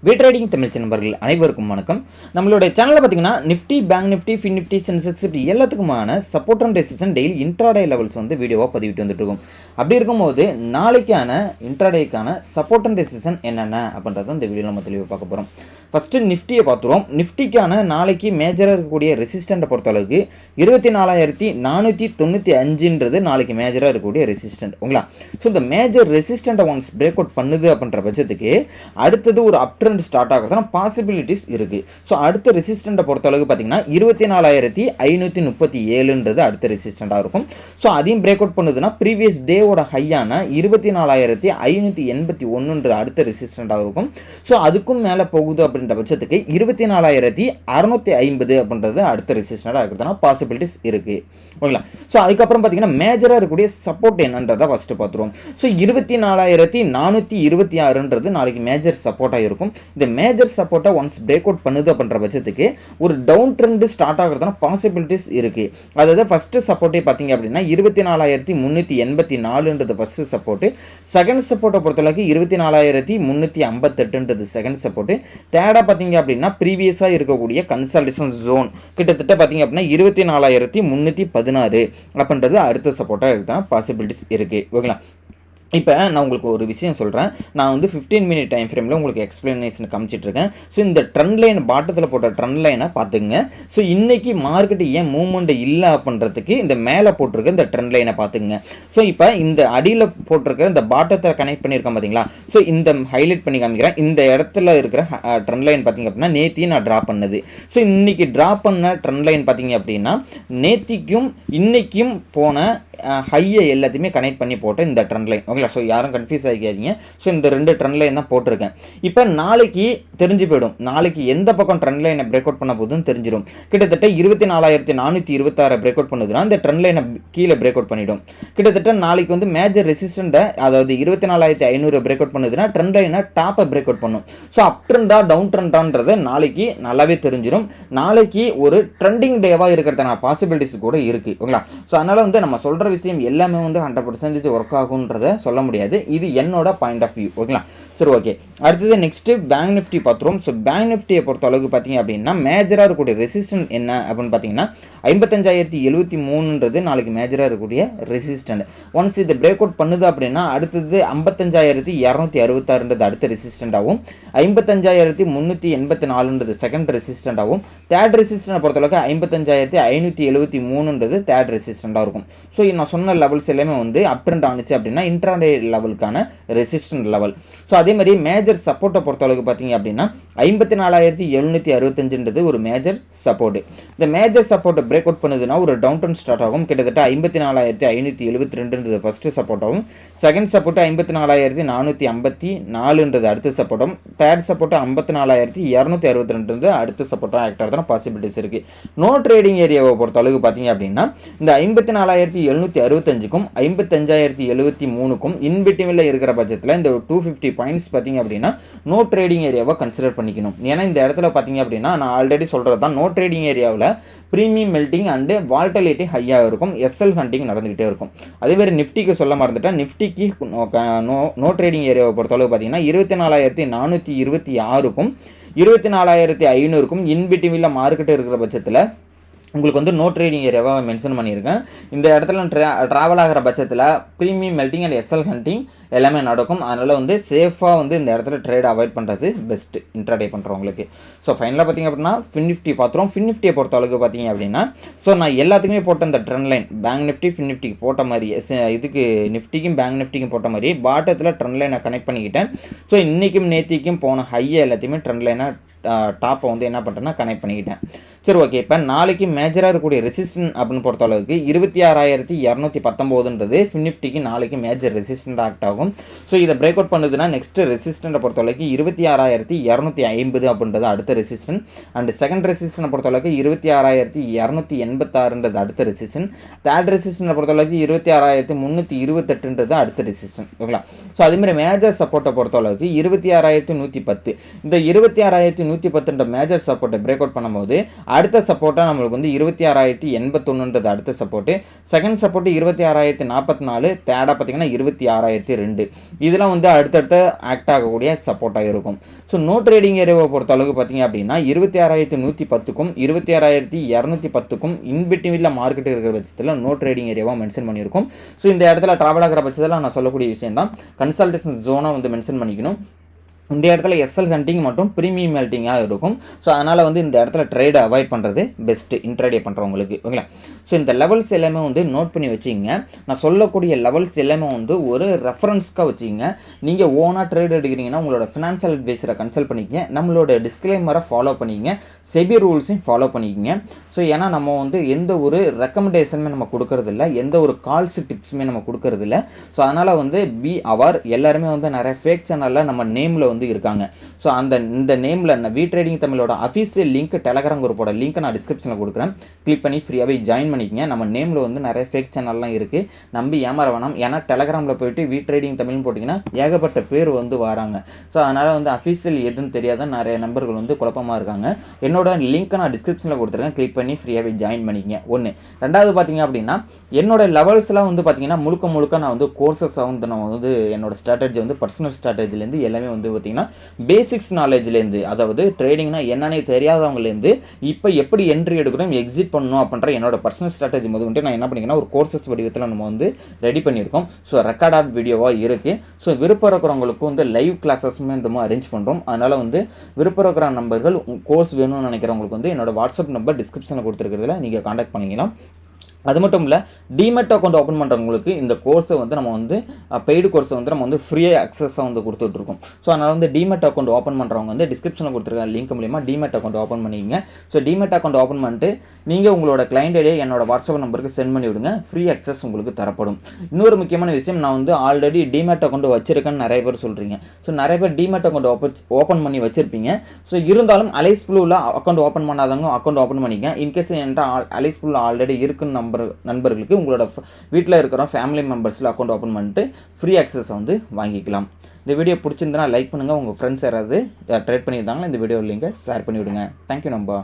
Trading Tamil நண்பர்கள் அனைவருக்கும் வணக்கம். நம்மளுடைய சேனலில் பார்த்தீங்கன்னா Nifty, bank Nifty, Fin Nifty, Sensex இப்படி எல்லாத்துக்குமான support and resistance daily intraday levels வந்து வீடியோவாக பதிவிட்டு வந்துட்டு இருக்கும். அப்படி இருக்கும்போது நாளைக்கான இன்ட்ராடேக்கான சப்போர்ட் அண்ட் ரெசிஸ்டன்ஸ் என்னென்ன அப்படின்றத இந்த வீடியோ நம்ம தெளிவாக பார்க்க போகிறோம். ஃபஸ்ட்டு நிஃப்டியை பார்த்துருவோம். நிஃப்டிக்கான நாளைக்கு மேஜராக இருக்கக்கூடிய ரெசிஸ்டண்ட்டை பொறுத்தளவுக்கு 24,495 நாளைக்கு மேஜராக இருக்கக்கூடிய ரெசிஸ்டன்ட் ஓங்களா. ஸோ இந்த மேஜர் ரெசிஸ்டண்ட்டை ஒன்ஸ் பிரேக் அவுட் பண்ணுது அப்படின்ற பட்சத்துக்கு அடுத்தது ஒரு அப் ட்ரெண்ட் ஸ்டார்ட் ஆகிறதுனா பாசிபிலிட்டிஸ் இருக்குது. ஸோ அடுத்த ரெசிஸ்டண்ட்டை பொறுத்தளவுக்கு பார்த்தீங்கன்னா 24,537 அடுத்த ரெசிஸ்டண்ட்டாக இருக்கும். ஸோ அதையும் பிரேக் அவுட் பண்ணுதுன்னா ப்ரீவியஸ் டேவோட ஹையான 24,581 அடுத்த ரெசிஸ்டண்ட்டாக இருக்கும். ஸோ அதுக்கும் மேலே போகுது அப்படின்ற பட்சத்துக்கு 24,650 அப்படின்றது அடுத்த ரெசிஸ்டண்டாக இருக்கிறதுனா பாசிபிலிட்டிஸ் இருக்குது ஓகேங்களா. ஸோ அதுக்கப்புறம் பார்த்தீங்கன்னா மேஜராக இருக்கக்கூடிய சப்போர்ட் என்னன்றதை ஃபஸ்ட்டு பார்த்துருவோம். ஸோ 24,426 நாளைக்கு மேஜர் சப்போர்ட்டாக இருக்கும். இந்த மேஜர் சப்போர்ட்டை ஒன்ஸ் பிரேக் அவுட் பண்ணுது அப்படின்ற பட்சத்துக்கு ஒரு டவுன் ட்ரெண்ட் ஸ்டார்ட் ஆகிறதுனா பாசிபிலிட்டிஸ் இருக்குது. அதாவது ஃபஸ்ட்டு சப்போர்ட்டே பார்த்தீங்க அப்படின்னா 24,384 ஃபஸ்ட்டு சப்போர்ட்டு. செகண்ட் சப்போர்ட்டை பொறுத்தளவுக்கு 24,358 செகண்ட் சப்போர்ட்டு. தேர்டாக பார்த்தீங்க அப்படின்னா ப்ரீவியஸாக இருக்கக்கூடிய கன்சல்டேஷன் ஜோன் கிட்டத்தட்ட பார்த்தீங்க அப்படின்னா 24,316 அப்படின்றது அடுத்த சப்போர்ட்டாக இருக்குதுன்னா பாசிபிலிட்டிஸ் இருக்குது ஓகேங்களா. இப்போ நான் உங்களுக்கு ஒரு விஷயம் சொல்கிறேன். நான் வந்து 15 மினிட் டைம் ஃப்ரேமில் உங்களுக்கு எக்ஸ்ப்ளனேஷன் காமிச்சிட்ருக்கேன். ஸோ இந்த ட்ரெண்ட் லைன் பாட்டத்தில் போட்ட ட்ரெண்ட் லைனை பார்த்துங்க. ஸோ இன்றைக்கி மார்க்கெட்டு ஏன் மூவ்மெண்ட் இல்லை அப்படின்றதுக்கு இந்த மேலே போட்டிருக்க இந்த ட்ரெண்ட் லைனை பார்த்துங்க. ஸோ இப்போ இந்த அடியில் போட்டிருக்க இந்த பாட்டத்தை கனெக்ட் பண்ணியிருக்கேன் பார்த்தீங்களா. ஸோ இந்த ஹைலைட் பண்ணி காமிக்கிறேன். இந்த இடத்துல இருக்கிற ட்ரெண்ட் லைன் பார்த்திங்க அப்படின்னா நேத்தியும் நான் ட்ரா பண்ணது. ஸோ இன்றைக்கி ட்ரா பண்ண ட்ரெண்ட் லைன் பார்த்திங்க அப்படின்னா நேத்திக்கும் இன்றைக்கும் போன ஹையை எல்லாத்தையுமே கனெக்ட் பண்ணி போட்டு இந்த ட்ரெண்ட் லைன் ஓகேங்களா. ஸோ யாரும் கன்ஃபியூஸ் ஆகிக்காதீங்க. ஸோ இந்த ரெண்டு ட்ரெண்ட் லைன் தான் போட்டிருக்கேன். இப்போ நாளைக்கு தெரிஞ்சு போயிடும். நாளைக்கு எந்த பக்கம் ட்ரெண்ட் லைனை பிரேக் அவுட் பண்ண போதுன்னு தெரிஞ்சிடும். கிட்டத்தட்ட 24,426 பிரேக் அவுட் பண்ணுதுன்னா இந்த ட்ரெண்ட் லைனை கீழே பிரேக் அவுட் பண்ணிடும். கிட்டத்தட்ட நாளைக்கு வந்து மேஜர் ரெசிஸ்டண்ட்டை அதாவது 24,500 பிரேக் அவுட் பண்ணுதுன்னா ட்ரெண்ட் லைனை டாப்பை பிரேக் அவுட் பண்ணும். ஸோ அப் ட்ரெண்டா டவுன் ட்ரெண்டான்றது நாளைக்கு நல்லாவே தெரிஞ்சிடும். நாளைக்கு ஒரு ட்ரெண்டிங் டேவாக இருக்கிறதுனால பாசிபிலிட்டிஸ் கூட இருக்குது ஓகேங்களா. ஸோ அதனால் வந்து நம்ம சொல்கிற விஷயம் எல்லாமே வந்து 100% ஒர்க் ஆகுன்றதை சொல்ல முடியாது. இது என்னோட பாயிண்ட் ஆஃப் வியூ ஓகேங்களா. சரி ஓகே. அடுத்தது நெக்ஸ்ட்டு பேங்க் நிஃப்டி பார்த்துருவோம். ஸோ பேங்க் நிஃப்டியை பொறுத்த அளவுக்கு பார்த்தீங்க அப்படின்னா மேஜராக இருக்கக்கூடிய ரெசிஸ்டன்ட் என்ன அப்படின்னு பார்த்தீங்கன்னா 55,073 நாளைக்கு மேஜராக இருக்கக்கூடிய ரெசிஸ்டன்ட். ஒன்ஸ் இது பிரேக் அவுட் பண்ணுது அப்படின்னா அடுத்தது 55,266 அடுத்த ரெசிஸ்டண்டாகவும் 55,384 செகண்ட் ரெசிஸ்டண்டாகவும் தேர்ட் ரெசிஸ்டண்டை பொறுத்தளவுக்கு 55,573 தேர்ட் ரெசிஸ்டண்டாக இருக்கும். ஸோ நான் சொன்ன லெவல்ஸ் எல்லாமே வந்து அப் ட்ரெண்ட் ஆனிச்சு அப்படின்னா இன்ட்ராடே லெவலுக்கான ரெசிஸ்டன்ட் லெவல். ஸோ அதே மாதிரி மேஜர் சப்போர்ட்டை பொறுத்தளவுக்கு பார்த்தீங்க அப்படின்னா 54,765 ஒரு மேஜர் சப்போர்ட். இந்த மேஜர் சப்போர்ட்டை பிரேக் அவுட் பண்ணுதுன்னா ஒரு டவுன் ட்ரெண்ட் ஸ்டார்ட் ஆகும். கிட்டத்தட்ட 54,572 ஃபஸ்ட்டு சப்போர்ட்டாகவும் செகண்ட் சப்போர்ட்டு 54,454 அடுத்த சப்போர்ட்டும் தேர்ட் சப்போர்ட்டு 54,262 அடுத்த சப்போர்ட்டாக ஆக்ட் ஆகிறதுனா பாசிபிலிட்டிஸ் இருக்குது. நோ ட்ரேடிங் ஏரியாவை பொறுத்த அளவுக்கு பார்த்தீங்க அப்படின்னா இந்த 54,765க்கும் 55,073க்கும் இன்பிட்வீனில் இருக்கிற பட்சத்தில் இந்த 250 பாயிண்ட்ஸ் பார்த்தீங்க அப்படின்னா நோ ட்ரேடிங் ஏரியாவை கன்சிடர் பண்ணிக்கணும். ஏன்னா இந்த இடத்துல பார்த்தீங்க அப்படின்னா நான் ஆல்ரெடி சொல்கிறது தான் நோ ட்ரேடிங் ஏரியாவில் ப்ரீமியம் மெல்ட்டிங் அண்டு வால்டலிட்டி ஹையாக இருக்கும். எஸ்எல் ஹண்டிங் நடந்துகிட்டே இருக்கும். அதேமாதிரி நிஃப்டிக்கு சொல்ல மறந்துட்டேன். நிஃப்டிக்கு நோ ட்ரேடிங் ஏரியாவை பொறுத்தளவு பார்த்தீங்கன்னா 24,426க்கும் 24,500க்கும் இன்பிட்வீனில் மார்க்கெட்டு இருக்கிற பட்சத்தில் உங்களுக்கு வந்து நோ ட்ரேடிங் ஏரியாவாக மென்ஷன் பண்ணியிருக்கேன். இந்த இடத்துல ட்ராவல் ஆகிற பட்சத்தில் premium melting and SL hunting எல்லாமே நடக்கும். அதனால் வந்து சேஃபாக வந்து இந்த இடத்துல ட்ரேட் அவாய்ட் பண்ணுறது பெஸ்ட்டு இன்ட்ராடே பண்ணுறவங்களுக்கு. ஸோ ஃபைனலாக பார்த்திங்க அப்படின்னா ஃபின் நிஃப்டி பார்த்துருவோம். ஃபின் நிஃப்டியை பொறுத்த அளவுக்கு பார்த்தீங்க அப்படின்னா ஸோ நான் எல்லாத்துக்குமே போட்ட இந்த trend line bank Nifty Fin நிஃப்டிக்கு போட்ட மாதிரி இதுக்கு நிஃப்டிக்கும் பேங்க் நிஃப்டிக்கும் போட்ட மாதிரி பாட்டத்தில் ட்ரெண்ட் லைனை கனெக்ட் பண்ணிக்கிட்டேன். ஸோ இன்றைக்கும் நேத்திக்கும் போன ஹையை எல்லாத்தையுமே ட்ரெண்ட் லைனை டாப்பை வந்து என்ன பண்ணுறேன்னா கனெக்ட் பண்ணிக்கிட்டேன். சரி ஓகே. இப்போ நாளைக்கு மேஜராக இருக்கக்கூடிய ரெசிஸ்டன்ட் அப்படின்னு பொறுத்த அளவுக்கு 26,219 ஃபின் நிஃப்டிக்கு நாளைக்கு மேஜர் ரெசிஸ்டன்ட் ஆக்ட் ஆகும். ஸோ இதை பிரேக் அவுட் பண்ணுதுன்னா நெக்ஸ்ட் ரெசிஸ்டண்ட்டை பொறுத்த அளவுக்கு 26,250 அப்படின்றது அடுத்த ரெசிஸ்டன்ட். அண்ட் செகண்ட் ரெசிஸ்டன்ட்டை பொறுத்த அளவுக்கு 26,286 அடுத்த ரெசிஸ்டன்ட். தேர்ட் ரெசிஸ்டன்ட்டை பொறுத்த அளவுக்கு 26,328 அடுத்த ரெசிஸ்டன்ட் ஓகேங்களா. ஸோ அதேமாதிரி மேஜர் சப்போர்ட்டை பொறுத்த அளவுக்கு 26,110 இந்த 26,110 மேஜர் சப்போர்ட்டை பிரேக் அவுட் பண்ணும்போது அடுத்த சப்போர்ட்டாக நம்மளுக்கு வந்து 26,081 அடுத்த சப்போர்ட்டு. Second support 26,044. தேர்டாக பார்த்தீங்கன்னா 26,002. இதெல்லாம் வந்து அடுத்தடுத்த ஆக்ட் ஆகக்கூடிய சப்போர்ட்டாக இருக்கும். ஸோ நோ ட்ரேடிங் ஏரியாவை பொறுத்த அளவுக்கு பார்த்தீங்க அப்படின்னா 26,110க்கும் 26,210க்கும் இன்பிட்வீனில் மார்க்கெட் இருக்கிற பட்சத்தில் நோ ட்ரேடிங் ஏரியாவாக மென்ஷன் பண்ணியிருக்கும். ஸோ இந்த இடத்துல ட்ராவல் ஆகிற பட்சத்தில் நான் சொல்லக்கூடிய விஷயம் தான் கன்சல்டேஷன் ஜோனாக வந்து மென்ஷன் பண்ணிக்கணும். இந்த இடத்துல எஸ்எல் ஹண்டிங் மற்றும் ப்ரீமியம் ஹெல்ட்டிங்காக இருக்கும். ஸோ அதனால் வந்து இந்த இடத்துல ட்ரேடை அவாய்ட் பண்ணுறது பெஸ்ட்டு இன்ட்ராடே பண்ணுறவங்களுக்கு, ஓகேங்களா. ஸோ இந்த லெவல்ஸ் எல்லாமே வந்து நோட் பண்ணி வச்சுக்கிங்க. நான் சொல்லக்கூடிய லெவல்ஸ் எல்லாமே வந்து ஒரு ரெஃபரன்ஸ்க்காக வச்சுக்கிங்க. நீங்கள் ஓனாக ட்ரேட் எடுக்கிறீங்கன்னா உங்களோட ஃபினான்ஷியல் அட்வைஸரை கன்சல்ட் பண்ணிக்கங்க. நம்மளோட டிஸ்க்ளைமரை ஃபாலோ பண்ணிக்கங்க. செபி ரூல்ஸையும் ஃபாலோ பண்ணிக்கங்க. ஸோ ஏன்னா நம்ம வந்து எந்த ஒரு ரெக்கமெண்டேஷனுமே நம்ம கொடுக்கறதில்ல, எந்த ஒரு கால்ஸ் டிப்ஸுமே நம்ம கொடுக்கறதில்ல. ஸோ அதனால் வந்து பி அவர் எல்லாருமே வந்து நிறைய ஃபேக் சேனலில் நம்ம நேமில் வந்து இருக்காங்க. ஸோ இந்த நேமில் வி ட்ரேடிங் தமிழோட அஃபீஷியல் லிங்க் டெலகிராம் குரூப்போட லிங்க் நான் டிஸ்கிரிப்ஷனில் கொடுக்குறேன். கிளிக் பண்ணி ஃப்ரீயாகவே ஜாயின் பண்ணிக்கங்க. நம்ம நேமில் வந்து நிறைய ஃபேக் சேனல்லாம் இருக்குது, நம்பி ஏமாற வேணாம். ஏன்னா டெலகிராமில் போயிட்டு வி ட்ரேடிங் தமிழ்னு போட்டிங்கன்னா ஏகப்பட்ட பேர் வந்து வராங்க. ஸோ அதனால் வந்து அஃபீஷியல் எதுன்னு தெரியாத நிறைய நம்பர்கள் வந்து குழப்பமாக இருக்காங்க. என்னோட லிங்க்கை நான் டிஸ்கிரிப்ஷனில் கொடுத்துருக்கேன். கிளிக் பண்ணி ஃப்ரீயாகவே ஜாயின் பண்ணிக்கங்க. ஒன்று. ரெண்டாவது பார்த்தீங்க அப்படின்னா என்னோட லெவல்ஸ்லாம் வந்து பார்த்தீங்கன்னா முழுக்க நான் வந்து கோர்சஸாக வந்து நான் வந்து என்னோட ஸ்ட்ராட்டஜி வந்து பர்சனல் ஸ்ட்ராட்டஜிலேருந்து எல்லாமே வந்து பார்த்தீங்கன்னா பேசிக்ஸ் நாலேஜ்லேருந்து, அதாவது ட்ரேடிங்னா என்னன்னே தெரியாதவங்கலேருந்து இப்போ எப்படி என்ட்ரி எடுக்கணும், எக்ஸிட் பண்ணணும் அப்படின்ற என்னோட பர்சனல் ஸ்ட்ராட்டஜி வந்து நான் என்ன பண்ணிங்கன்னா ஒரு கோர்சஸ் வடிவத்தில் நம்ம வந்து ரெடி பண்ணியிருக்கோம். ஸோ ரெக்கார்ட் வீடியோவாக இருக்குது. ஸோ விருப்பம் இருக்கிறவங்களுக்கும் வந்து லைவ் கிளாஸஸுமே இந்த மாதிரி அரேஞ்ச் பண்ணுறோம். அதனால் வந்து விருப்பம் இருக்கிற நம்பர்கள் கோர்ஸ் வேணும்னு நினைக்கிறவங்களுக்கு வந்து என்னோட வாட்ஸ்அப் நம்பர் டிஸ்கிரிப்ஷனில் கொடுத்துருக்கிறதுல நீங்கள் காண்டாக்ட் பண்ணிக்கலாம். அது மட்டும் இல்லை, டிமெட் அக்கௌண்ட் ஓப்பன் பண்ணுறவங்களுக்கு இந்த கோர்ஸை வந்து நம்ம வந்து பெய்டு கோர்ஸை வந்து நம்ம வந்து ஃப்ரீயாக அக்சஸாக வந்து கொடுத்துட்ருக்கோம். ஸோ அதனால் வந்து டிமெட் அக்கௌண்ட் ஓப்பன் பண்ணுறவங்க வந்து டிஸ்கிரிப்ஷனில் கொடுத்துருக்க லிங்க் மூலியமாக டிமெட் அக்கௌண்ட் ஓப்பன் பண்ணிக்கங்க. ஸோ டிமெட் அக்கௌண்ட் ஓப்பன் பண்ணிட்டு நீங்கள் உங்களோட கிளைண்ட் ஐடியை என்னோட வாட்ஸ்அப் நம்பருக்கு சென்ட் பண்ணி விடுங்க. ஃப்ரீ அக்சஸ் உங்களுக்கு தரப்படும். இன்னொரு முக்கியமான விஷயம், நான் வந்து ஆல்ரெடி டிமெட் அக்கௌண்ட் வச்சிருக்கேன்னு நிறைய பேர் சொல்கிறீங்க. ஸோ நிறைய பேர் டிமெட் அக்கௌண்ட் ஓப்பன் பண்ணி வச்சிருப்பீங்க. ஸோ இருந்தாலும் அலைஸ் ப்ளூவில் அக்கௌண்ட் ஓப்பன் பண்ணாதவங்க அக்கௌண்ட் ஓப்பன் பண்ணிக்க. இன்கேஸ் என்கிட்ட அலைஸ் ப்ளூவில் ஆல்ரெடி இருக்குன்னு நண்பர்களுக்கு உங்களோட வீட்டில் இருக்கிற ஃபேமிலி மெம்பர்ஸில் அக்கௌண்ட் ஓப்பன் பண்ணிட்டு ஃப்ரீ ஆக்சஸ் வந்து வாங்கிக்கலாம். இந்த வீடியோ பிடிச்சிருந்தனா லைக் பண்ணுங்கள். உங்கள் ஃப்ரெண்ட்ஸ் யாராவது ட்ரேட் பண்ணியிருந்தாங்களா இந்த வீடியோ லிங்கை ஷேர் பண்ணிவிடுங்க. தேங்க்யூ நம்பா.